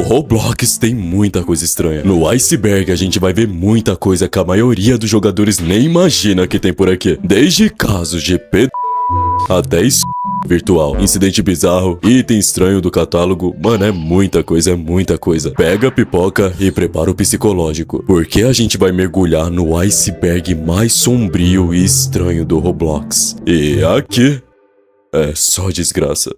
O Roblox tem muita coisa estranha. No Iceberg a gente vai ver muita coisa que a maioria dos jogadores nem imagina que tem por aqui. Desde casos de até virtual, incidente bizarro, item estranho do catálogo. Mano, é muita coisa, é muita coisa. Pega a pipoca e prepara o psicológico, porque a gente vai mergulhar no iceberg mais sombrio e estranho do Roblox. E aqui é só desgraça.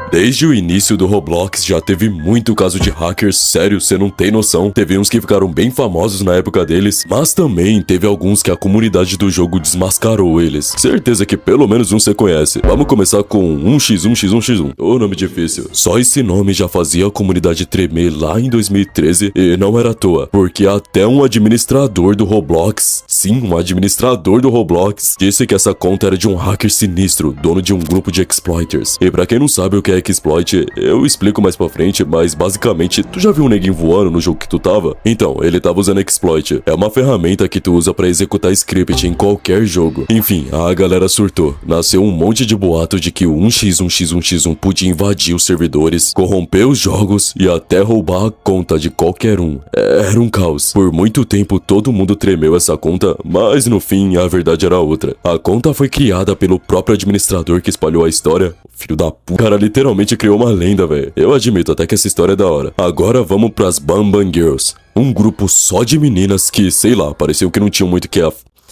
Desde o início do Roblox já teve muito caso de hackers, sério, cê não tem noção. Teve uns que ficaram bem famosos na época deles, mas também teve alguns que a comunidade do jogo desmascarou eles. Certeza que pelo menos um cê conhece. Vamos começar com 1x1x1x1. Ô, nome difícil. Só esse nome já fazia a comunidade tremer lá em 2013 e não era à toa, porque até um administrador do Roblox, sim, um administrador do Roblox, disse que essa conta era de um hacker sinistro, dono de um grupo de exploiters. E pra quem não sabe o que é exploit, eu explico mais pra frente, mas basicamente, tu já viu um neguinho voando no jogo que tu tava? Então, ele tava usando exploit. É uma ferramenta que tu usa pra executar script em qualquer jogo. Enfim, a galera surtou. Nasceu um monte de boato de que o 1x1x1x1 podia invadir os servidores, corromper os jogos e até roubar a conta de qualquer um. Era um caos. Por muito tempo todo mundo tremeu essa conta, mas no fim a verdade era outra. A conta foi criada pelo próprio administrador que espalhou a história. Filho da puta. Cara, literalmente criou uma lenda, velho. Eu admito até que essa história é da hora. Agora vamos pras Bam Bam Girls. Um grupo só de meninas que, sei lá, pareceu que não tinham muito que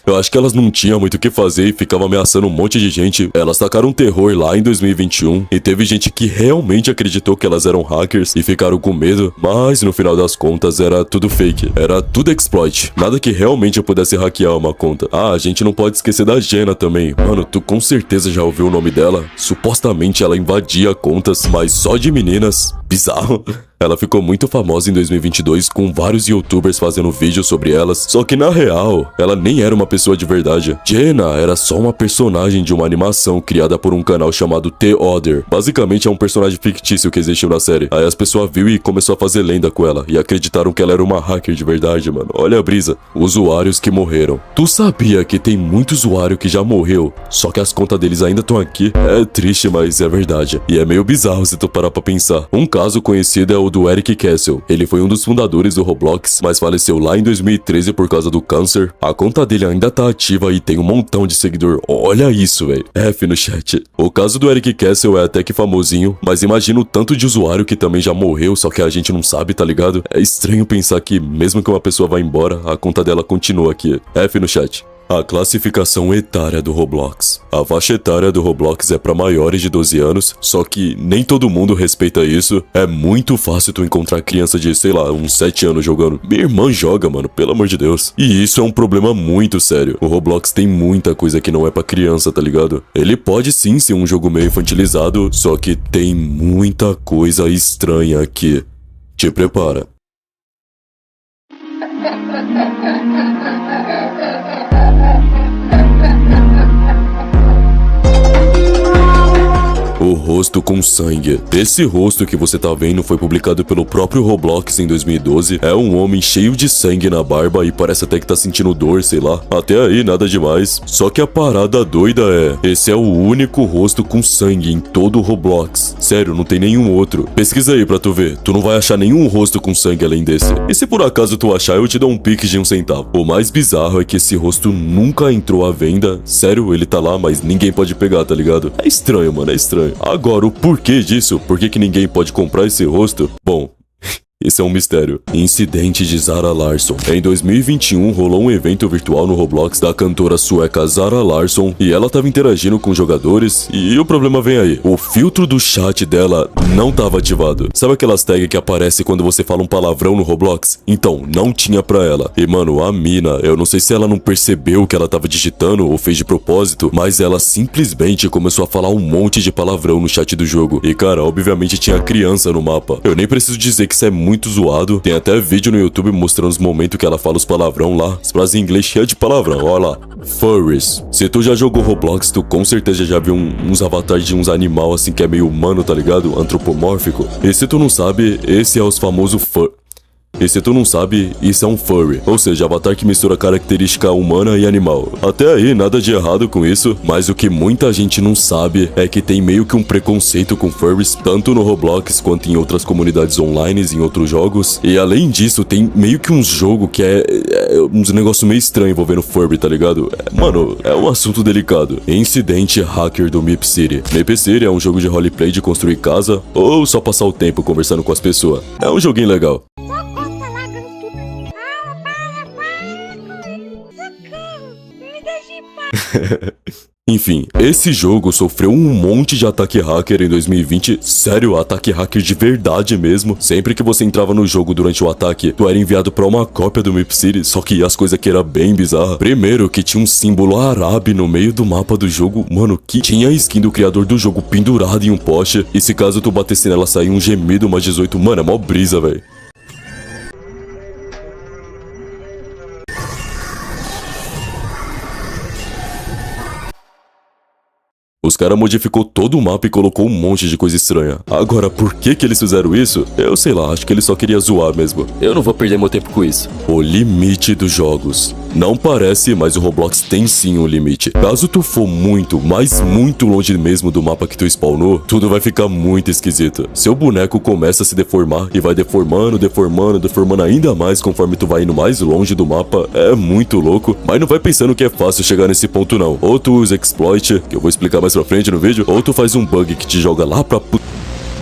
eu acho que elas não tinham muito o que fazer e ficavam ameaçando um monte de gente. Elas tacaram terror lá em 2021 e teve gente que realmente acreditou que elas eram hackers e ficaram com medo, mas no final das contas era tudo fake, era tudo exploit, nada que realmente eu pudesse hackear uma conta. Ah, a gente não pode esquecer da Jenna também. Mano, tu com certeza já ouviu o nome dela. Supostamente ela invadia contas, mas só de meninas. Bizarro. Ela ficou muito famosa em 2022 com vários youtubers fazendo vídeos sobre elas, só que na real, ela nem era uma pessoa de verdade. Jenna era só uma personagem de uma animação criada por um canal chamado The Other. Basicamente é um personagem fictício que existiu na série. Aí as pessoas viram e começou a fazer lenda com ela, e acreditaram que ela era uma hacker de verdade, mano. Olha a brisa. Usuários que morreram. Tu sabia que tem muito usuário que já morreu, só que as contas deles ainda estão aqui? É triste, mas é verdade. E é meio bizarro se tu parar pra pensar. Um caso conhecido é o do Eric Castle. Ele foi um dos fundadores do Roblox, mas faleceu lá em 2013 por causa do câncer. A conta dele ainda tá ativa e tem um montão de seguidor. Olha isso, velho. F no chat. O caso do Eric Castle é até que famosinho, mas imagina o tanto de usuário que também já morreu, só que a gente não sabe, tá ligado? É estranho pensar que mesmo que uma pessoa vá embora, a conta dela continua aqui. F no chat. A classificação etária do Roblox. A faixa etária do Roblox é para maiores de 12 anos, só que nem todo mundo respeita isso. É muito fácil tu encontrar criança de, sei lá, uns 7 anos jogando. Minha irmã joga, mano, pelo amor de Deus. E isso é um problema muito sério. O Roblox tem muita coisa que não é pra criança, tá ligado? Ele pode sim ser um jogo meio infantilizado, só que tem muita coisa estranha aqui. Te prepara. O rosto com sangue. Esse rosto que você tá vendo foi publicado pelo próprio Roblox em 2012. É um homem cheio de sangue na barba e parece até que tá sentindo dor, sei lá. Até aí, nada demais. Só que a parada doida é... esse é o único rosto com sangue em todo o Roblox. Sério, não tem nenhum outro. Pesquisa aí pra tu ver. Tu não vai achar nenhum rosto com sangue além desse. E se por acaso tu achar, eu te dou um pix de 1 centavo. O mais bizarro é que esse rosto nunca entrou à venda. Sério, ele tá lá, mas ninguém pode pegar, tá ligado? É estranho, mano, é estranho. Agora, o porquê disso? Por que ninguém pode comprar esse rosto? Bom... esse é um mistério. Incidente de Zara Larsson. Em 2021, rolou um evento virtual no Roblox da cantora sueca Zara Larsson e ela tava interagindo com jogadores e o problema vem aí. O filtro do chat dela não tava ativado. Sabe aquelas tags que aparecem quando você fala um palavrão no Roblox? Então, não tinha pra ela. E mano, a mina, eu não sei se ela não percebeu o que ela tava digitando ou fez de propósito, mas ela simplesmente começou a falar um monte de palavrão no chat do jogo. E cara, obviamente tinha criança no mapa. Eu nem preciso dizer que isso é muito zoado. Tem até vídeo no YouTube mostrando os momentos que ela fala os palavrão lá. As frases em inglês cheias de palavrão, olha lá. Furries. Se tu já jogou Roblox, tu com certeza já viu uns avatares de uns animal assim que é meio humano, tá ligado? Antropomórfico. E se tu não sabe, esse é os famosos E se tu não sabe, isso é um furry, ou seja, avatar que mistura característica humana e animal. Até aí, nada de errado com isso, mas o que muita gente não sabe é que tem meio que um preconceito com furries, tanto no Roblox quanto em outras comunidades online, em outros jogos. E além disso, tem meio que um jogo que é um negócio meio estranho envolvendo furry, tá ligado? Mano, é um assunto delicado. Incidente hacker do Mip City. Mip City é um jogo de roleplay de construir casa ou só passar o tempo conversando com as pessoas. É um joguinho legal. Enfim, esse jogo sofreu um monte de ataque hacker em 2020. Sério, ataque hacker de verdade mesmo. Sempre que você entrava no jogo durante o ataque, tu era enviado pra uma cópia do Mip City, só que as coisas aqui era bem bizarra. Primeiro, que tinha um símbolo árabe no meio do mapa do jogo, mano, que tinha a skin do criador do jogo pendurada em um poste, e se caso tu batesse nela saía um gemido mais 18, mano, é mó brisa, velho. Os caras modificou todo o mapa e colocou um monte de coisa estranha. Agora, por que eles fizeram isso? Eu sei lá, acho que eles só queriam zoar mesmo. Eu não vou perder meu tempo com isso. O limite dos jogos. Não parece, mas o Roblox tem sim um limite. Caso tu for muito, mas muito longe mesmo do mapa que tu spawnou, tudo vai ficar muito esquisito. Seu boneco começa a se deformar e vai deformando, deformando, deformando ainda mais conforme tu vai indo mais longe do mapa. É muito louco, mas não vai pensando que é fácil chegar nesse ponto não. Ou tu usa exploit, que eu vou explicar mais pra frente no vídeo, ou tu faz um bug que te joga lá pra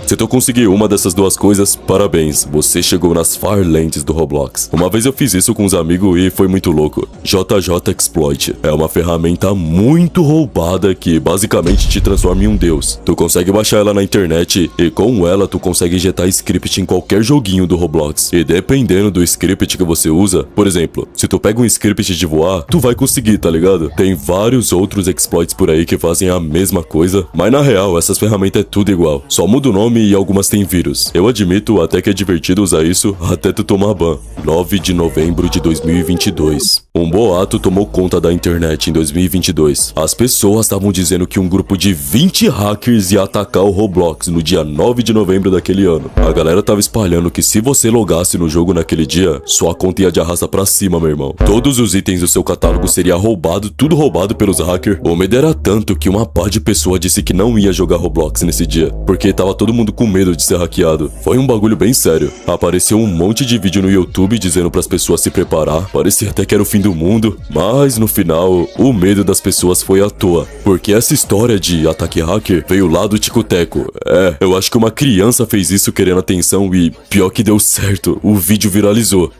Se tu conseguir uma dessas duas coisas, parabéns, você chegou nas Farlands do Roblox. Uma vez eu fiz isso com uns amigos e foi muito louco. JJ Exploit é uma ferramenta muito roubada que basicamente te transforma em um deus. Tu consegue baixar ela na internet e com ela tu consegue injetar script em qualquer joguinho do Roblox. E dependendo do script que você usa, por exemplo, se tu pega um script de voar, tu vai conseguir, tá ligado? Tem vários outros exploits por aí que fazem a mesma coisa, mas na real essas ferramentas é tudo igual. Só muda o nome e algumas têm vírus. Eu admito até que é divertido usar isso até tu tomar ban. 9 de novembro de 2022. Um boato tomou conta da internet em 2022. As pessoas estavam dizendo que um grupo de 20 hackers ia atacar o Roblox no dia 9 de novembro daquele ano. A galera tava espalhando que se você logasse no jogo naquele dia, sua conta ia de arrasta pra cima, meu irmão. Todos os itens do seu catálogo seria roubado, tudo roubado pelos hackers. O medo era tanto que uma pá de pessoa disse que não ia jogar Roblox nesse dia, porque tava todo mundo com medo de ser hackeado. Foi um bagulho bem sério. Apareceu um monte de vídeo no YouTube dizendo pras pessoas se preparar. Parecia até que era o fim do mundo. Mas no final, o medo das pessoas foi à toa. Porque essa história de ataque hacker veio lá do Tico-Teco. Eu acho que uma criança fez isso querendo atenção e pior que deu certo. O vídeo viralizou.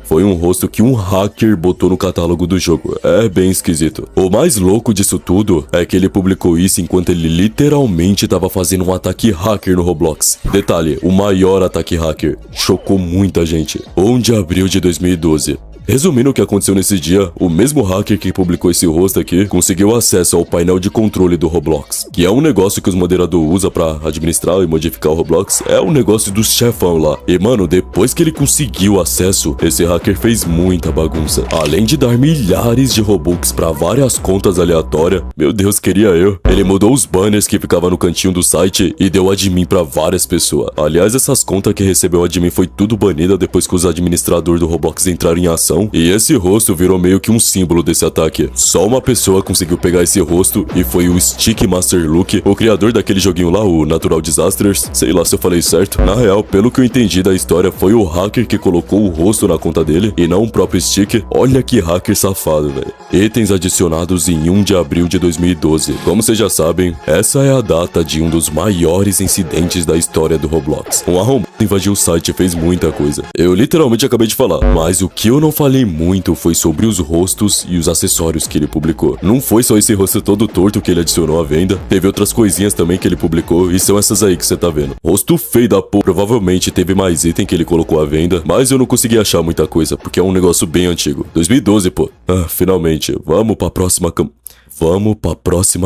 Foi um rosto que um hacker botou no catálogo do jogo. É bem esquisito. O mais louco disso tudo é que ele publicou isso enquanto ele literalmente estava fazendo um ataque hacker no Roblox. Detalhe, o maior ataque hacker. Chocou muita gente. 1 de abril de 2012. Resumindo o que aconteceu nesse dia, o mesmo hacker que publicou esse rosto aqui conseguiu acesso ao painel de controle do Roblox, que é um negócio que os moderadores usam pra administrar e modificar o Roblox. É um negócio dos chefão lá. E mano, depois que ele conseguiu acesso, esse hacker fez muita bagunça. Além de dar milhares de Robux pra várias contas aleatórias, meu Deus, queria eu. Ele mudou os banners que ficavam no cantinho do site e deu admin pra várias pessoas. Aliás, essas contas que recebeu admin foi tudo banida depois que os administradores do Roblox entraram em ação. E esse rosto virou meio que um símbolo desse ataque. Só uma pessoa conseguiu pegar esse rosto e foi o Stick Master Luke, o criador daquele joguinho lá, o Natural Disasters. Sei lá se eu falei certo. Na real, pelo que eu entendi da história, foi o hacker que colocou o rosto na conta dele e não o próprio Stick. Olha que hacker safado, velho. Itens adicionados em 1 de abril de 2012. Como vocês já sabem, essa é a data de um dos maiores incidentes da história do Roblox. Um arrombado invadiu o site e fez muita coisa. Eu literalmente acabei de falar, mas o que eu não falei muito foi sobre os rostos e os acessórios que ele publicou. Não foi só esse rosto todo torto que ele adicionou à venda, teve outras coisinhas também que ele publicou e são essas aí que você tá vendo. Rosto feio da porra, provavelmente teve mais item que ele colocou à venda, mas eu não consegui achar muita coisa, porque é um negócio bem antigo. 2012, pô. Finalmente, vamos pra próxima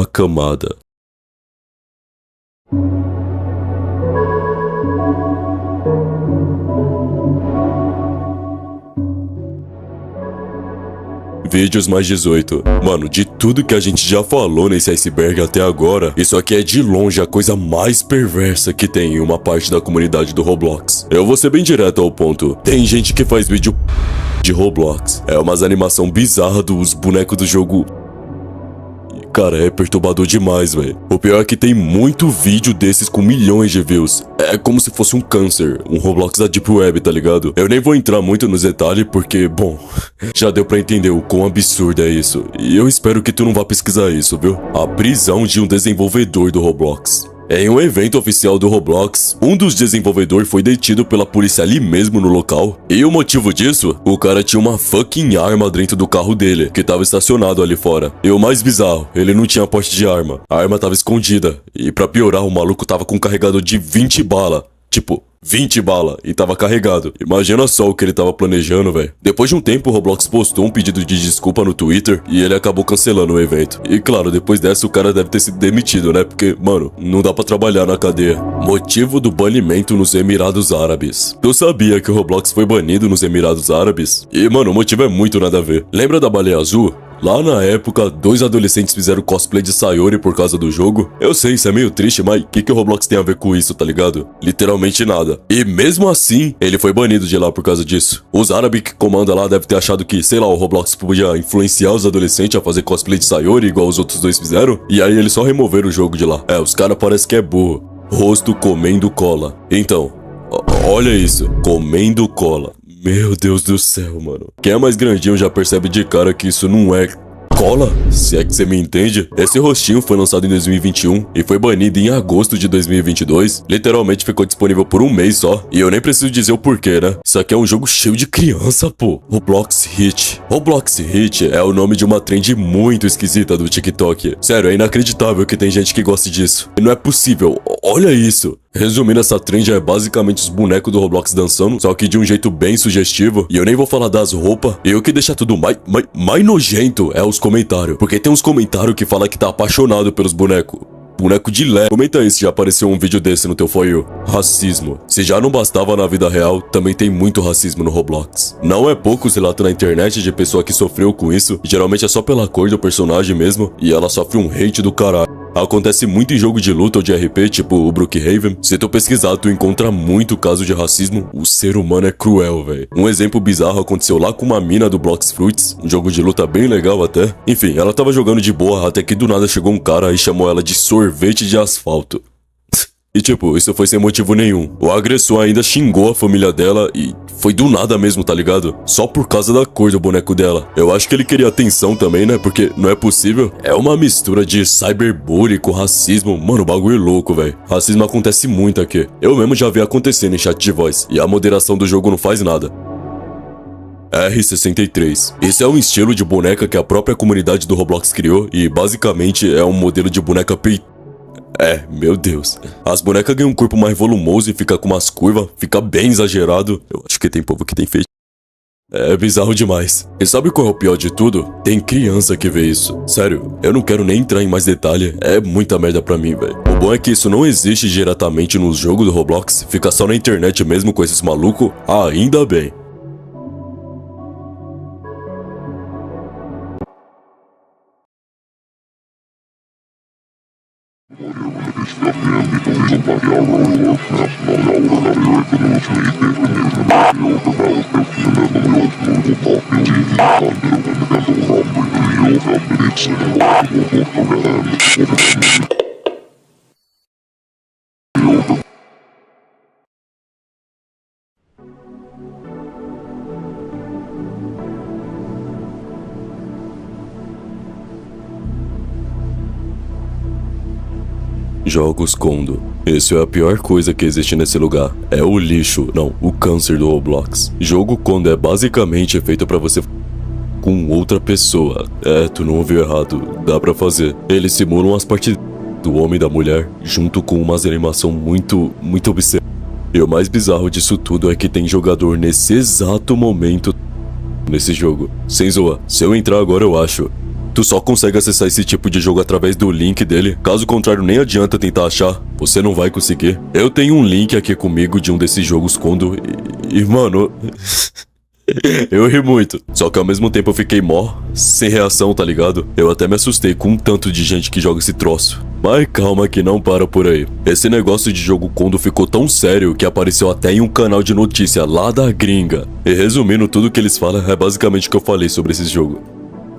camada. Vídeos mais 18. Mano, de tudo que a gente já falou nesse iceberg até agora, isso aqui é de longe a coisa mais perversa que tem em uma parte da comunidade do Roblox. Eu vou ser bem direto ao ponto. Tem gente que faz vídeo de Roblox. É umas animação bizarra dos bonecos do jogo. Cara, é perturbador demais, velho. O pior é que tem muito vídeo desses com milhões de views. É como se fosse um câncer, um Roblox da Deep Web, tá ligado? Eu nem vou entrar muito nos detalhes porque, bom, já deu pra entender o quão absurdo é isso. E eu espero que tu não vá pesquisar isso, viu? A prisão de um desenvolvedor do Roblox. Em um evento oficial do Roblox, um dos desenvolvedores foi detido pela polícia ali mesmo no local. E o motivo disso? O cara tinha uma fucking arma dentro do carro dele, que tava estacionado ali fora. E o mais bizarro, ele não tinha porte de arma. A arma tava escondida. E pra piorar, o maluco tava com um carregador de 20 balas. Tipo, 20 balas e tava carregado. Imagina só o que ele tava planejando, velho. Depois de um tempo, o Roblox postou um pedido de desculpa no Twitter e ele acabou cancelando o evento. E claro, depois dessa o cara deve ter sido demitido, né? Porque, mano, não dá pra trabalhar na cadeia. Motivo do banimento nos Emirados Árabes. Tu sabia que o Roblox foi banido nos Emirados Árabes? E, mano, o motivo é muito nada a ver. Lembra da baleia azul? Lá na época, 2 adolescentes fizeram cosplay de Sayori por causa do jogo. Eu sei, isso é meio triste, mas o que o Roblox tem a ver com isso, tá ligado? Literalmente nada. E mesmo assim, ele foi banido de lá por causa disso. Os árabes que comandam lá devem ter achado que, sei lá, o Roblox podia influenciar os adolescentes a fazer cosplay de Sayori igual os outros dois fizeram. E aí eles só removeram o jogo de lá. É, os caras parecem que é burro. Rosto comendo cola. Então, olha isso. Comendo cola. Meu Deus do céu, mano. Quem é mais grandinho já percebe de cara que isso não é cola, se é que você me entende. Esse rostinho foi lançado em 2021 e foi banido em agosto de 2022. Literalmente ficou disponível por um mês só. E eu nem preciso dizer o porquê, né? Isso aqui é um jogo cheio de criança, pô. Roblox Hit. Roblox Hit é o nome de uma trend muito esquisita do TikTok. Sério, é inacreditável que tem gente que goste disso. E não é possível. Olha isso. Resumindo, essa trend é basicamente os bonecos do Roblox dançando, só que de um jeito bem sugestivo. E eu nem vou falar das roupas. E o que deixa tudo mais nojento é os comentários. Porque tem uns comentários que falam que tá apaixonado pelos bonecos. Boneco de lé. Comenta aí se já apareceu um vídeo desse no teu For You. Racismo. Se já não bastava na vida real, também tem muito racismo no Roblox. Não é poucos relatos na internet de pessoa que sofreu com isso. Geralmente é só pela cor do personagem mesmo. E ela sofre um hate do caralho. Acontece muito em jogo de luta ou de RP, tipo o Brookhaven. Se tu pesquisar, tu encontra muito caso de racismo. O ser humano é cruel, velho. Um exemplo bizarro aconteceu lá com uma mina do Blox Fruits, um jogo de luta bem legal até. Enfim, ela tava jogando de boa até que do nada chegou um cara e chamou ela de sorvete de asfalto. E tipo, isso foi sem motivo nenhum. O agressor ainda xingou a família dela e foi do nada mesmo, tá ligado? Só por causa da cor do boneco dela. Eu acho que ele queria atenção também, né? Porque não é possível. É uma mistura de cyberbullying com racismo. Mano, bagulho louco, velho. Racismo acontece muito aqui. Eu mesmo já vi acontecendo em chat de voz. E a moderação do jogo não faz nada. R63. Esse é um estilo de boneca que a própria comunidade do Roblox criou. E basicamente é um modelo de boneca meu Deus. As bonecas ganham um corpo mais volumoso e fica com umas curvas, fica bem exagerado. Eu acho que tem povo que tem feito. É bizarro demais. E sabe qual é o pior de tudo? Tem criança que vê isso. Sério, eu não quero nem entrar em mais detalhe. É muita merda pra mim, velho. O bom é que isso não existe diretamente nos jogos do Roblox. Fica só na internet mesmo com esses malucos. Ainda bem. Jogos Kondo. Esse é a pior coisa que existe nesse lugar. É o lixo, não, o câncer do Roblox. Jogo Kondo é basicamente feito pra você com outra pessoa. É, tu não ouviu errado, dá pra fazer. Eles simulam as partes do homem e da mulher, junto com umas animação muito obscena. E o mais bizarro disso tudo é que tem jogador nesse exato momento nesse jogo. Sem zoa, se eu entrar agora eu acho. Tu só consegue acessar esse tipo de jogo através do link dele. Caso contrário, nem adianta tentar achar. Você não vai conseguir. Eu tenho um link aqui comigo de um desses jogos Kondo. E mano... Eu ri muito, só que ao mesmo tempo eu fiquei mó sem reação, tá ligado? Eu até me assustei com um tanto de gente que joga esse troço. Mas calma que não para por aí. Esse negócio de jogo Kondo ficou tão sério que apareceu até em um canal de notícia lá da gringa. E resumindo, tudo que eles falam é basicamente o que eu falei sobre esse jogo.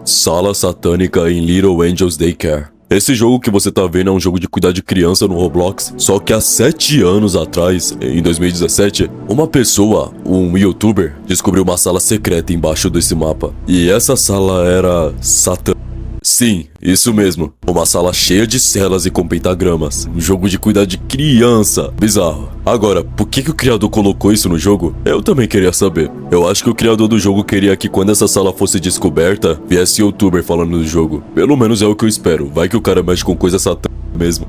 Sala satânica em Little Angels Daycare. Esse jogo que você tá vendo é um jogo de cuidar de criança no Roblox, só que há 7 anos atrás, em 2017, uma pessoa, um youtuber, descobriu uma sala secreta embaixo desse mapa. E essa sala era satânica. Sim, isso mesmo. Uma sala cheia de celas e com pentagramas. Um jogo de cuidar de criança. Bizarro. Agora, por que o criador colocou isso no jogo? Eu também queria saber. Eu acho que o criador do jogo queria que quando essa sala fosse descoberta, viesse youtuber falando do jogo. Pelo menos é o que eu espero. Vai que o cara mexe com coisa satânica mesmo.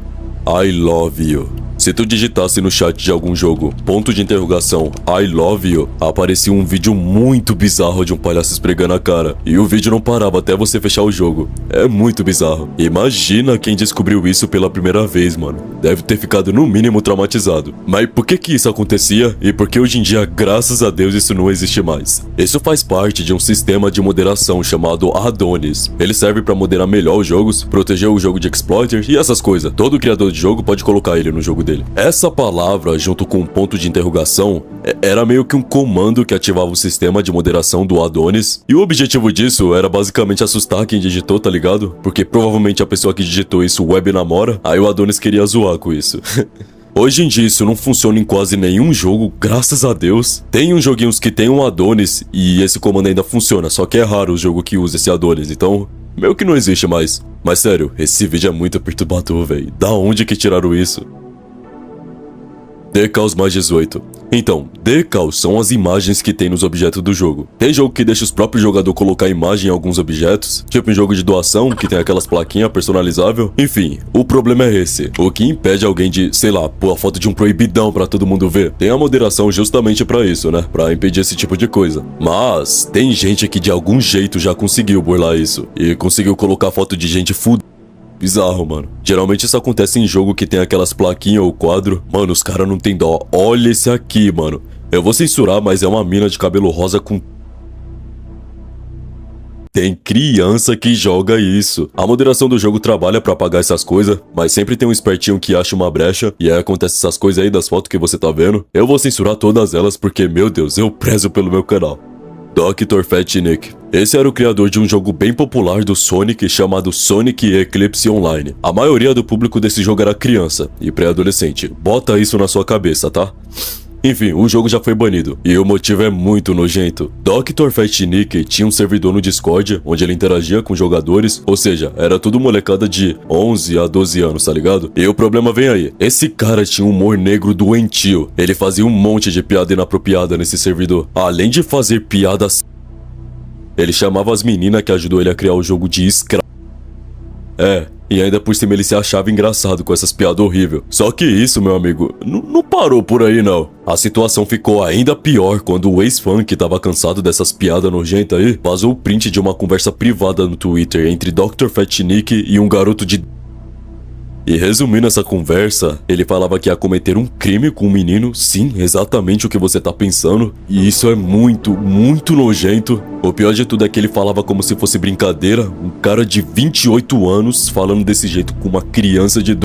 I love you. Se tu digitasse no chat de algum jogo, ponto de interrogação, I love you, aparecia um vídeo muito bizarro de um palhaço esfregando a cara. E o vídeo não parava até você fechar o jogo. É muito bizarro. Imagina quem descobriu isso pela primeira vez, mano. Deve ter ficado no mínimo traumatizado. Mas por que isso acontecia? E por que hoje em dia, graças a Deus, isso não existe mais? Isso faz parte de um sistema de moderação chamado Adonis. Ele serve pra moderar melhor os jogos, proteger o jogo de exploiter e essas coisas. Todo criador de jogo pode colocar ele no jogo dele. Essa palavra, junto com um ponto de interrogação, era meio que um comando que ativava o sistema de moderação do Adonis. E o objetivo disso era basicamente assustar quem digitou, tá ligado? Porque provavelmente a pessoa que digitou isso web namora, aí o Adonis queria zoar com isso. Hoje em dia isso não funciona em quase nenhum jogo, graças a Deus. Tem uns joguinhos que tem um Adonis e esse comando ainda funciona, só que é raro o jogo que usa esse Adonis, então meio que não existe mais. Mas sério, esse vídeo é muito perturbador, velho. Da onde que tiraram isso? Decals mais 18. Então, decals são as imagens que tem nos objetos do jogo. Tem jogo que deixa os próprios jogadores colocar imagem em alguns objetos, tipo em jogo de doação, que tem aquelas plaquinhas personalizáveis. Enfim, o problema é esse. O que impede alguém de, sei lá, pôr a foto de um proibidão pra todo mundo ver. Tem a moderação justamente pra isso, né? Pra impedir esse tipo de coisa. Mas, tem gente que de algum jeito já conseguiu burlar isso. E conseguiu colocar foto de gente fudida. Bizarro, mano. Geralmente isso acontece em jogo que tem aquelas plaquinhas ou quadro. Mano, os caras não tem dó. Olha esse aqui, mano. Eu vou censurar, mas é uma mina de cabelo rosa com... Tem criança que joga isso. A moderação do jogo trabalha pra apagar essas coisas, mas sempre tem um espertinho que acha uma brecha, e aí acontece essas coisas aí das fotos que você tá vendo. Eu vou censurar todas elas porque, meu Deus, eu prezo pelo meu canal. Dr. Fat Nick. Esse era o criador de um jogo bem popular do Sonic chamado Sonic Eclipse Online. A maioria do público desse jogo era criança e pré-adolescente. Bota isso na sua cabeça, tá? Enfim, o jogo já foi banido, e o motivo é muito nojento. Dr. Fat Nick tinha um servidor no Discord, onde ele interagia com jogadores, ou seja, era tudo molecada de 11 a 12 anos, tá ligado? E o problema vem aí, esse cara tinha um humor negro doentio, ele fazia um monte de piada inapropriada nesse servidor. Além de fazer piadas, ele chamava as meninas que ajudou ele a criar o jogo de escravo. E ainda por cima ele se achava engraçado com essas piadas horríveis. Só que isso, meu amigo, não parou por aí não. A situação ficou ainda pior quando o ex-fã, que tava cansado dessas piadas nojentas aí, vazou o print de uma conversa privada no Twitter entre Dr. Fat Nick e um garoto de... E resumindo essa conversa, ele falava que ia cometer um crime com um menino, sim, exatamente o que você tá pensando, e isso é muito, muito nojento. O pior de tudo é que ele falava como se fosse brincadeira, um cara de 28 anos falando desse jeito com uma criança de...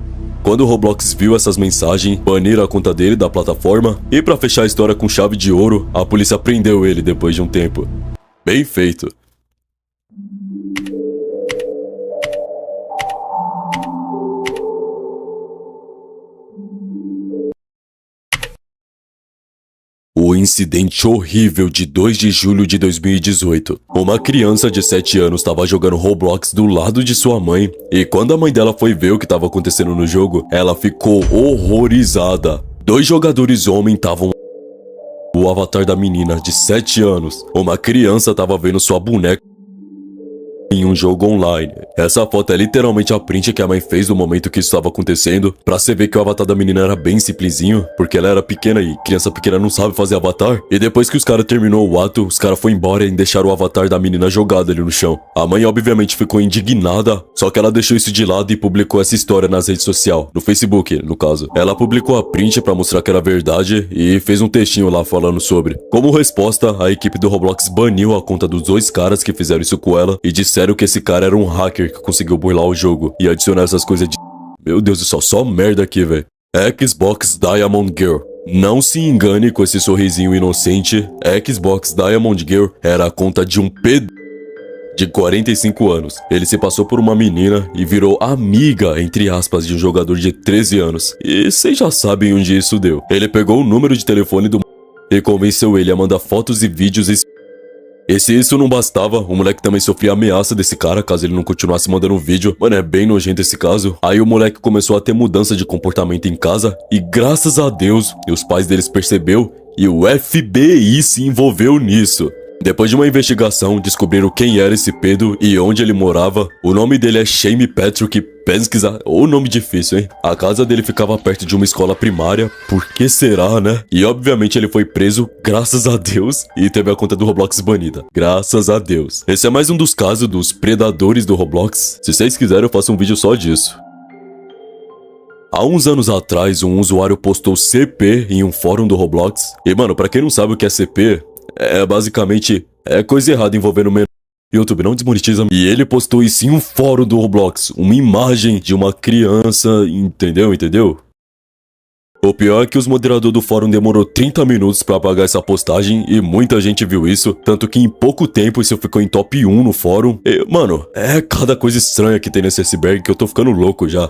Quando o Roblox viu essas mensagens, baniram a conta dele da plataforma, e pra fechar a história com chave de ouro, a polícia prendeu ele depois de um tempo. Bem feito. O incidente horrível de 2 de julho de 2018. Uma criança de 7 anos estava jogando Roblox do lado de sua mãe, e quando a mãe dela foi ver o que estava acontecendo no jogo, ela ficou horrorizada. 2 jogadores homens estavam... O avatar da menina de 7 anos. Uma criança estava vendo sua boneca em um jogo online. Essa foto é literalmente a print que a mãe fez no momento que isso estava acontecendo, pra você ver que o avatar da menina era bem simplesinho, porque ela era pequena e criança pequena não sabe fazer avatar. E depois que os caras terminou o ato, os caras foram embora e deixaram o avatar da menina jogado ali no chão. A mãe obviamente ficou indignada, só Só que ela deixou isso de lado e publicou essa história nas redes sociais, no Facebook, no caso. Ela publicou a print pra mostrar que era verdade e fez um textinho lá falando sobre. Como resposta, a equipe do Roblox baniu a conta dos dois caras que fizeram isso com ela e disseram que esse cara era um hacker que conseguiu burlar o jogo e adicionar essas coisas de... Meu Deus do céu, só merda aqui, velho. Xbox Diamond Girl. Não se engane com esse sorrisinho inocente. Xbox Diamond Girl era a conta de um de 45 anos. Ele se passou por uma menina e virou amiga, entre aspas, de um jogador de 13 anos. E vocês já sabem onde isso deu. Ele pegou o número de telefone do e convenceu ele a mandar fotos e vídeos e se isso não bastava, o moleque também sofria ameaça desse cara caso ele não continuasse mandando vídeo. Mano, é bem nojento esse caso. Aí o moleque começou a ter mudança de comportamento em casa e graças a Deus, os pais deles percebeu e o FBI se envolveu nisso. Depois de uma investigação, descobriram quem era esse Pedro e onde ele morava. O nome dele é Shane Patrick Penskiza, ou nome difícil, hein? A casa dele ficava perto de uma escola primária, por que será, né? E obviamente ele foi preso, graças a Deus, e teve a conta do Roblox banida, graças a Deus. Esse é mais um dos casos dos predadores do Roblox. Se vocês quiserem eu faço um vídeo só disso. Há uns anos atrás, um usuário postou CP em um fórum do Roblox. E mano, pra quem não sabe o que é CP... basicamente, coisa errada envolvendo menor. YouTube não desmonetiza. E ele postou isso em um fórum do Roblox. Uma imagem de uma criança, entendeu? O pior é que os moderadores do fórum demorou 30 minutos pra apagar essa postagem e muita gente viu isso. Tanto que em pouco tempo isso ficou em top 1 no fórum. E, mano, é cada coisa estranha que tem nesse iceberg que eu tô ficando louco já.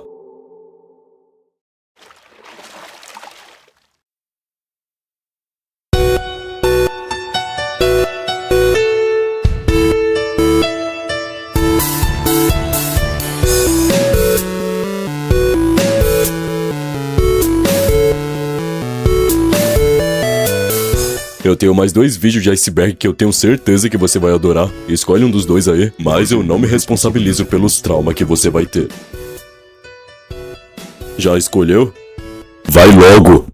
Eu tenho mais 2 vídeos de iceberg que eu tenho certeza que você vai adorar. Escolhe um dos 2 aí, mas eu não me responsabilizo pelos traumas que você vai ter. Já escolheu? Vai logo!